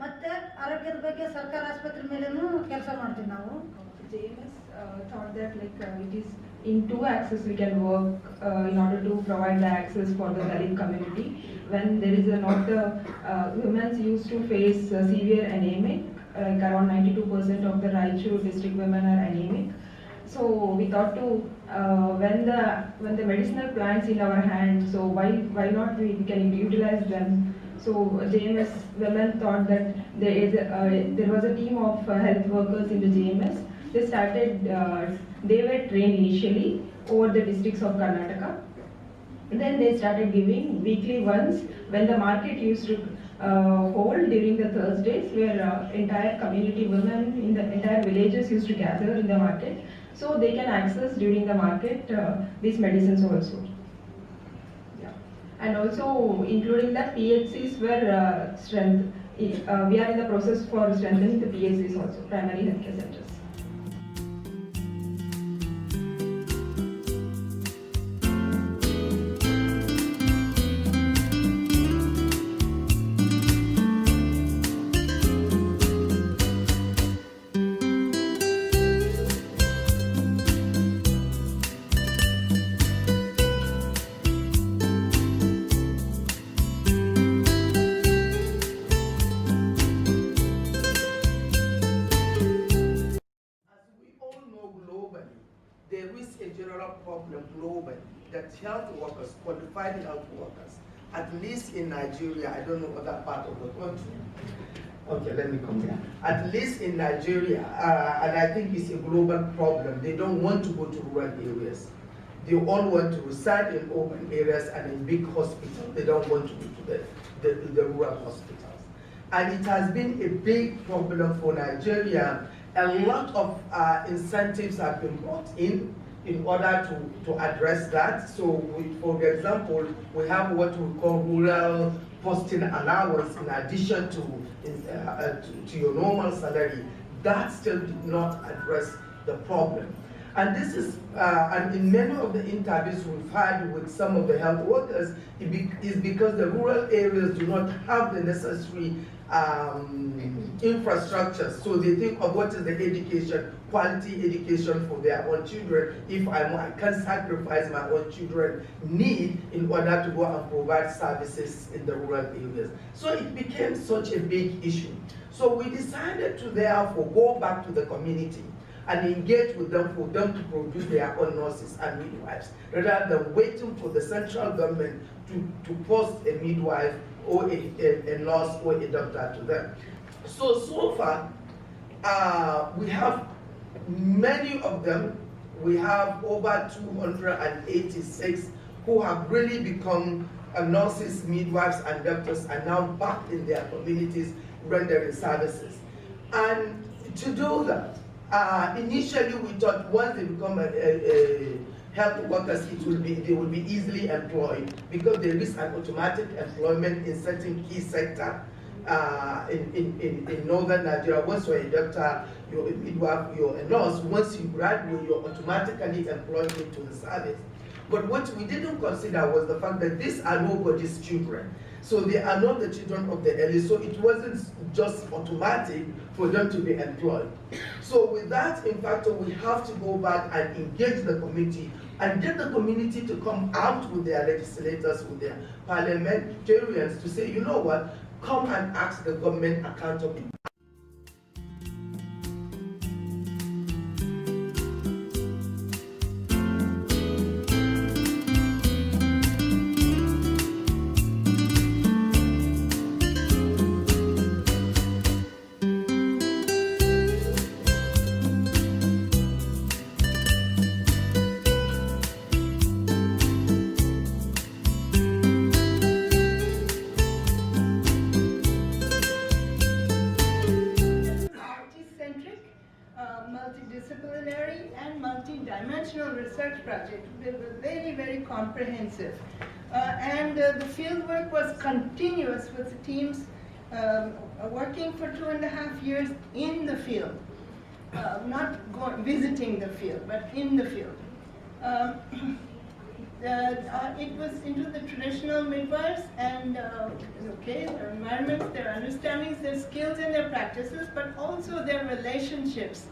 ಮತ್ತೆ ಆರೋಗ್ಯದ ಬಗ್ಗೆ ಸರ್ಕಾರ ಆಸ್ಪತ್ರೆ ಮೇಲೇನೂ ಕೆಲಸ ಮಾಡ್ತೀವಿ ನಾವು. JMS thought that it is in two axes we can work in order to provide the access for the Dalit community. When there is women used to face severe anemic, around 92% of the Raichur district women are anemic. So we thought to when the medicinal plants in our hand, so why not we can utilize them. So JMS women thought that there was a team of health workers in the JMS. They started, they were trained initially over the districts of Karnataka. And then they started giving weekly once when the market used to hold during the Thursdays, where entire community women in the entire villages used to gather in the market. So they can access during the market these medicines also. Yeah. And also including that PHCs were strength. We are in the process for strengthening the PHCs also, primary healthcare centers. There is a general problem globally that health workers, qualified health workers, at least in Nigeria, I don't know other part of the country. Okay, let me come here. At least in Nigeria, and I think it's a global problem, they don't want to go to rural areas. They all want to reside in urban areas and in big hospitals. They don't want to go to the rural hospitals. And it has been a big problem for Nigeria. A lot of incentives have been brought in order to address that. So, for example, we have what we call rural posting allowance in addition to your normal salary. That still did not address the problem. And this is, and in many of the interviews we've had with some of the health workers, is because the rural areas do not have the necessary infrastructure. So they think of what is the education, quality education for their own children. If I can sacrifice my own children need in order to go and provide services in the rural areas. So it became such a big issue. So we decided to therefore go back to the community and engage with them for them to produce their own nurses and midwives, rather than waiting for the central government to post a midwife or a nurse or a doctor to them. So far, we have many of them. We have over 286 who have really become nurses, midwives, and doctors, and now back in their communities rendering services. And to do that, initially we thought once they become health workers, they will be easily employed because there is an automatic employment in certain key sector in northern Nigeria. Once you're a doctor, you're a midwife, you're a nurse, once you graduate, you're automatically employed into the service. But what we didn't consider was the fact that these are nobody's children. So they are not the children of the elite, so it wasn't just automatic for them to be employed. So with that, in fact, we have to go back and engage the community and get the community to come out with their legislators, with their parliamentarians to say, you know what, come and ask the government accountable. Multidisciplinary and multi-dimensional research project. They were very, very comprehensive. And the field work was continuous with the teams working for 2.5 years in the field. Not visiting the field, but in the field. it was into the traditional midwives and okay, their environments, their understandings, their skills and their practices, but also their relationships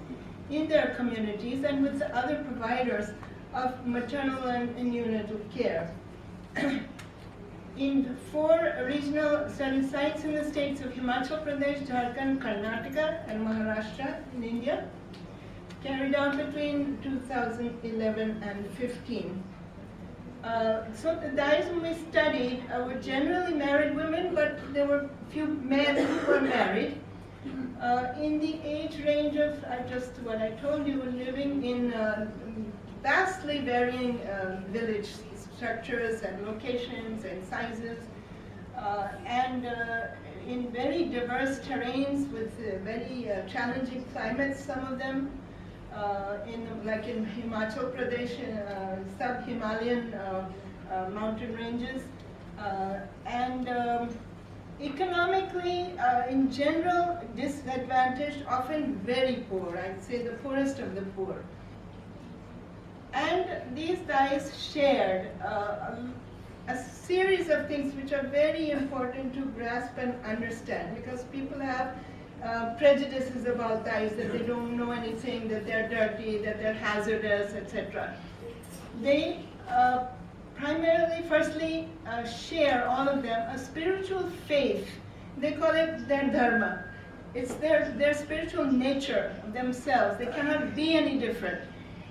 in their communities and with the other providers of maternal and neonatal care. In 4 regional study sites in the states of Himachal Pradesh, Jharkhand, Karnataka and Maharashtra in India, carried out between 2011 and 15. So the guys whom we studied were generally married women, but there were few men who were married. In the age range of, what I told you, living in vastly varying village structures and locations and sizes, and in very diverse terrains with very challenging climates, some of them. Like in Himachal Pradesh, sub-Himalayan mountain ranges, and economically, in general, disadvantaged, often very poor. I'd say the poorest of the poor. And these guys shared a series of things which are very important to grasp and understand, because people have prejudices about dyes, that they don't know anything, that they're dirty, that they're hazardous, etc. They primarily, firstly, share, all of them, a spiritual faith. They call it their dharma. It's their spiritual nature themselves. They cannot be any different,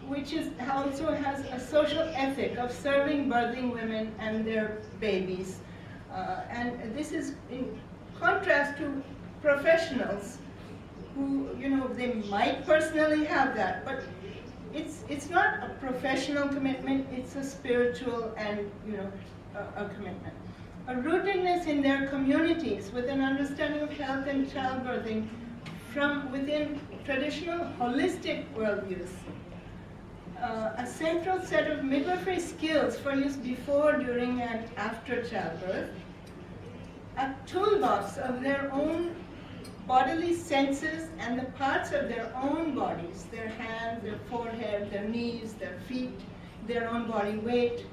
which also has a social ethic of serving birthing women and their babies. And this is in contrast to professionals who, they might personally have that, but it's not a professional commitment, it's a spiritual and, a commitment. A rootedness in their communities with an understanding of health and childbirthing from within traditional holistic worldviews. A central set of midwifery skills for use before, during, and after childbirth. A toolbox of their own bodily senses and the parts of their own bodies, their hands, their forehead, their knees, their feet, their own body weight.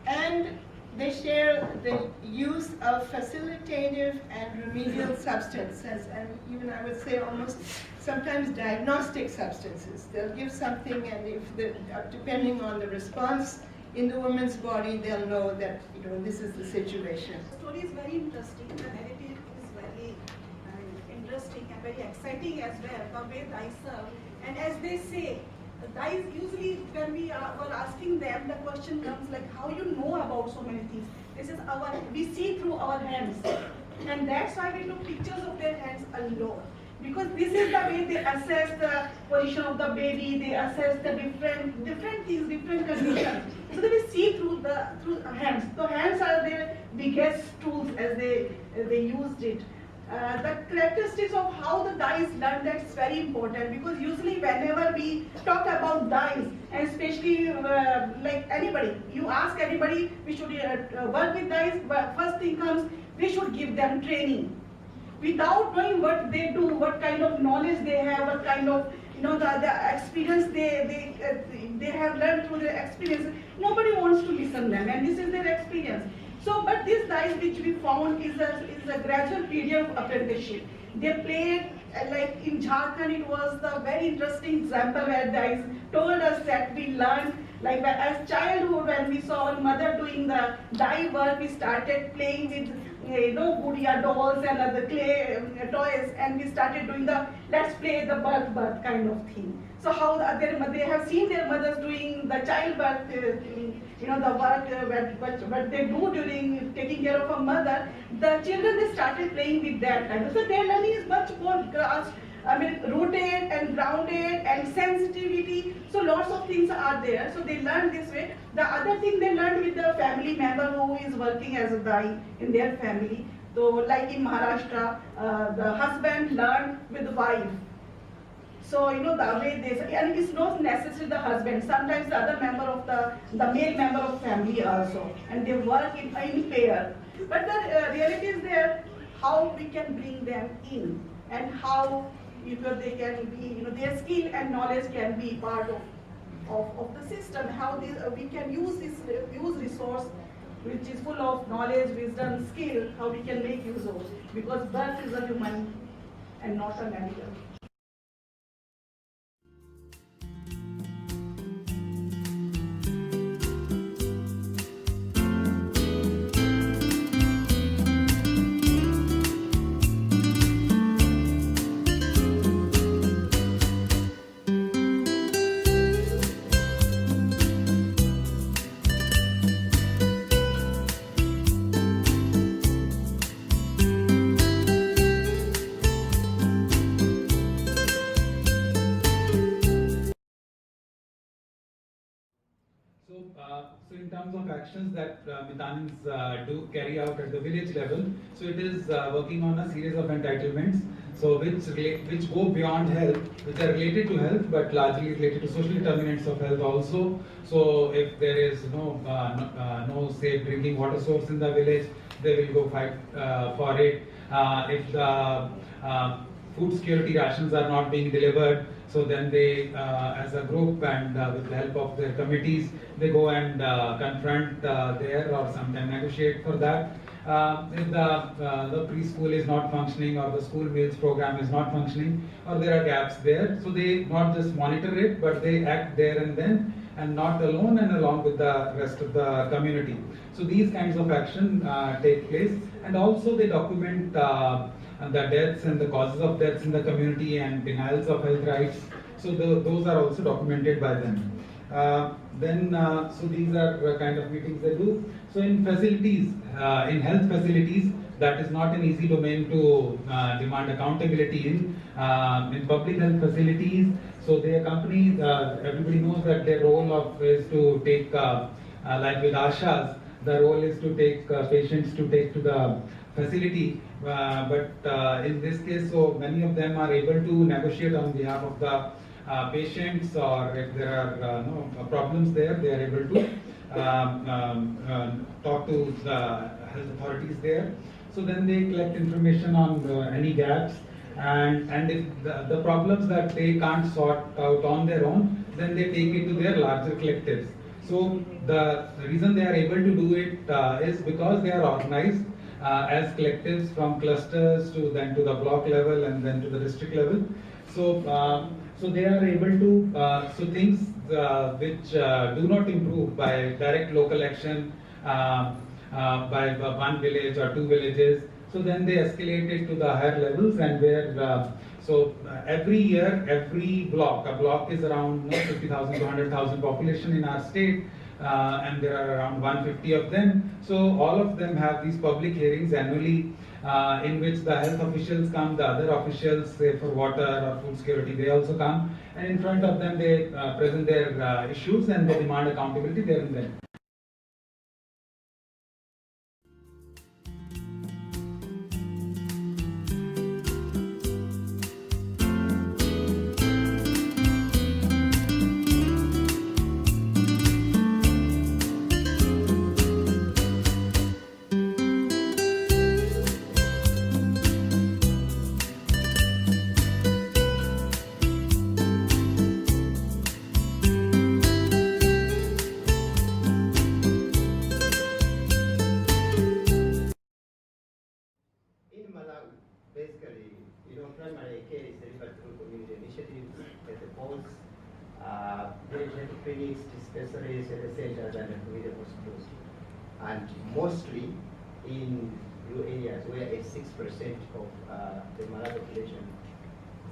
And they share the use of facilitative and remedial substances, and even I would say almost sometimes diagnostic substances. They'll give something, and depending on the response in the woman's body, they'll know that this is the situation. The story is very interesting. The narrative is very interesting and very exciting as well, the way Dai serve. And as they say, Dai usually, when we were asking them, the question comes like, how you know about so many things? This is we see through our hands. And that's why we took pictures of their hands a lot. Because this is the way they assess the position of the baby, they assess the different things, different conditions. So that we see through hands. So hands are their biggest tools as they used it. The characteristics of how the dyes learn, that's very important, because usually whenever we talk about dyes, and especially like anybody, you ask anybody, we should work with dyes, but first thing comes, we should give them training. Without knowing what they do, what kind of knowledge they have, what kind of the experience they have learned through their experience, nobody wants to listen to them, and this is their experience. So, but this dyes which we found is a gradual period of apprenticeship. They played, like in Jharkhand, it was the very interesting example where dyes told us that we learned, like as childhood, when we saw our mother doing the dye work, we started playing with Gudiya dolls and other clay toys, and we started doing the let's play the birth kind of thing. So how they have seen their mothers doing the childbirth, the work what they do during taking care of a mother. The children, they started playing with that kind of. So their learning is much more rooted and grounded and sensitivity. So lots of things are there. So they learn this way. The other thing they learned with the family member who is working as a dai in their family. So like in Maharashtra, the husband learned with the wife. So the way they say, and it's not necessarily the husband. Sometimes the other member of the male member of family also, and they work in pair. But the reality is there, how we can bring them in, and how they can be, their skill and knowledge can be part of of the system, how we can use this use resource which is full of knowledge, wisdom, skill, how we can make use of it. Because birth is a human and not a medical. So in terms of actions that Mitanins do carry out at the village level, so it is working on a series of entitlements, so which go beyond health, which are related to health, but largely related to social determinants of health also. So if there is no safe drinking water source in the village, they will go fight for it. If the food security rations are not being delivered, so then they, as a group and with the help of their committees, they go and confront there or sometimes negotiate for that. If the preschool is not functioning or the school meals program is not functioning or there are gaps there, so they not just monitor it, but they act there and then, and not alone and along with the rest of the community. So these kinds of action take place, and also they document the deaths and the causes of deaths in the community and denials of health rights. So those are also documented by them. So these are kind of meetings they do. So in facilities, in health facilities, that is not an easy domain to demand accountability in. In public health facilities, so the company, everybody knows that their role is to take, like with ASHAs, the role is to take patients to take to the facility, but in this case, so many of them are able to negotiate on behalf of the patients, or if there are no problems there, they are able to talk to the health authorities there. So then they collect information on any gaps, and if the problems that they can't sort out on their own, then they take it to their larger collectives. So the reason they are able to do it is because they are organized as collectives from clusters to then to the block level and then to the district level. So so they are able to so things which do not improve by direct local action by one village or two villages. So then they escalate it to the higher levels, and where every year, every block, a block is around 50,000 to 100,000 population in our state, and there are around 150 of them. So all of them have these public hearings annually, in which the health officials come, the other officials, say for water or food security, they also come, and in front of them they present their issues and they demand accountability there and then. Basically, primary care is delivered through community initiatives at the posts, village clinics, dispensaries, health centers, and community hospitals. And mostly in rural areas where 86% of the Malawi population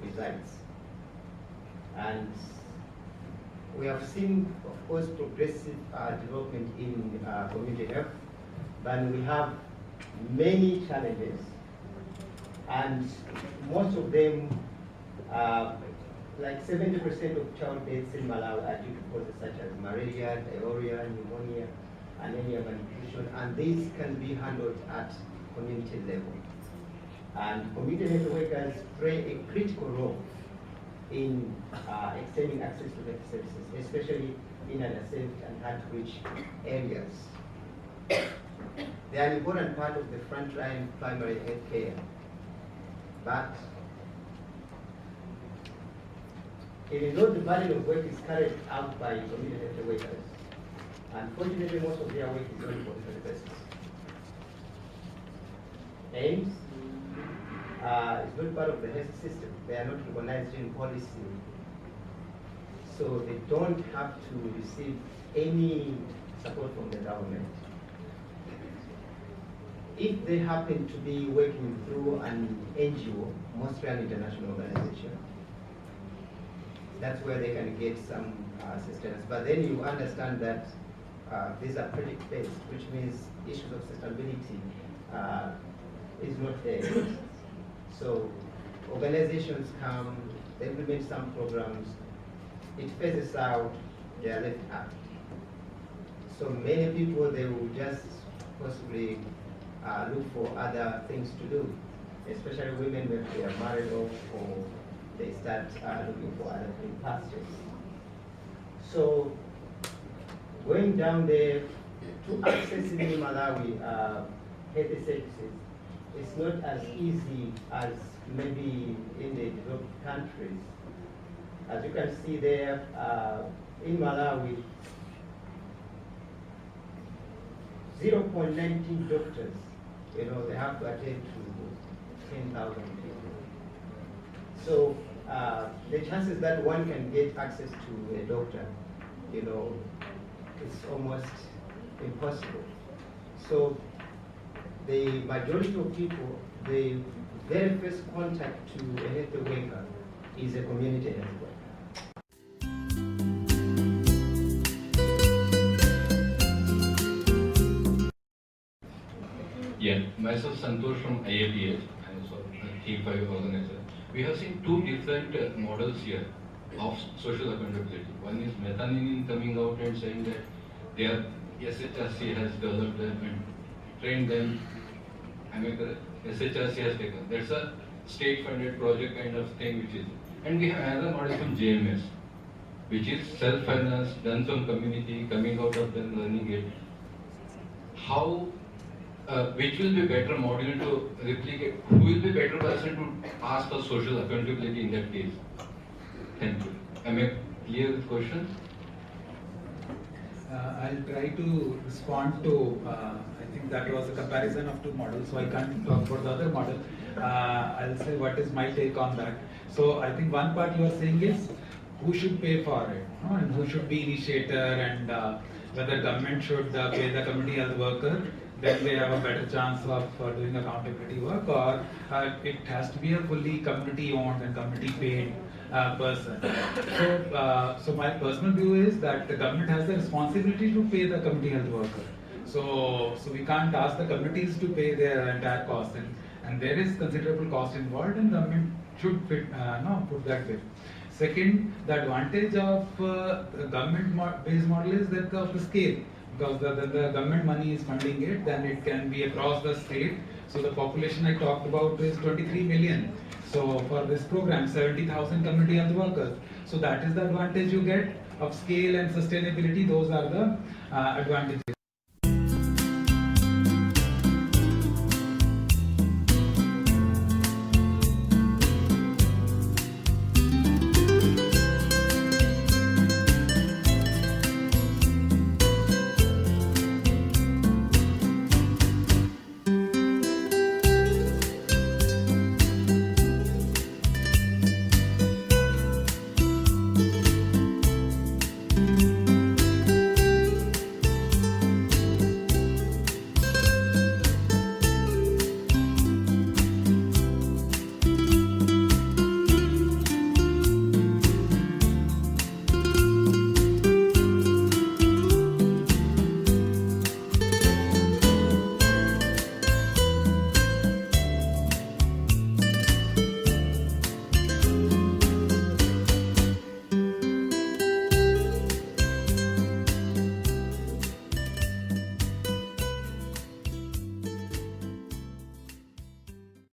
resides. And we have seen, of course, progressive development in community health, but we have many challenges. And most of them, like 70% of child deaths in Malawi are due to causes such as malaria, diarrhea, pneumonia, anemia, malnutrition, and these can be handled at community level. And community health workers play a critical role in extending access to health services, especially in underserved and hard-to-reach areas. They are an important part of the frontline primary health care. But even though the burden of work is carried out by community health workers, unfortunately most of their work is on a voluntary basis. AIMS is not part of the health system. They are not recognized in policy. So they don't have to receive any support from the government. If they happen to be working through an NGO, mostly an international organization, that's where they can get some assistance. But then you understand that these are project-based, which means issues of sustainability is not there. So organizations come, they implement some programs, it phases out, they are left out. So many people, they will just possibly look for other things to do, especially women when they are married off or they start looking for other green pastures. So going down there to access in Malawi health services, it's not as easy as maybe in the developed countries. As you can see there, in Malawi, 0.19 doctors, they have to attend to 10,000 people. So the chances that one can get access to a doctor, it's almost impossible. So the majority of people, the very first contact to a health worker is a community health worker. Yeah, myself Santosh from IAPH, I'm a T5 organizer. We have seen two different models here of social accountability. One is Methaninin coming out and saying that their SHRC has developed them and trained them. Am I correct? SHRC has taken. That's a state-funded project kind of thing which is. And we have another model from JMS, which is self-financed, done from community, coming out of them, learning it. How which will be better model to replicate? Who will be better person to ask for social accountability in that case? Thank you. Am I clear with the question? I'll try to respond to, I think that was a comparison of two models, so I can't talk about the other model. I'll say what is my take on that. So I think one part you are saying is who should pay for it, and who should be initiator, and whether government should pay the community health worker, then they have a better chance of doing accountability work, or it has to be a fully community owned and community paid person. So my personal view is that the government has the responsibility to pay the community health worker. So we can't ask the communities to pay their entire cost, and there is considerable cost involved, and government should put that way. Second, the advantage of the government-based model is that of the scale. Because the government money is funding it, then it can be across the state. So the population I talked about is 23 million. So for this program, 70,000 community health workers. So that is the advantage you get of scale and sustainability. Those are the advantages.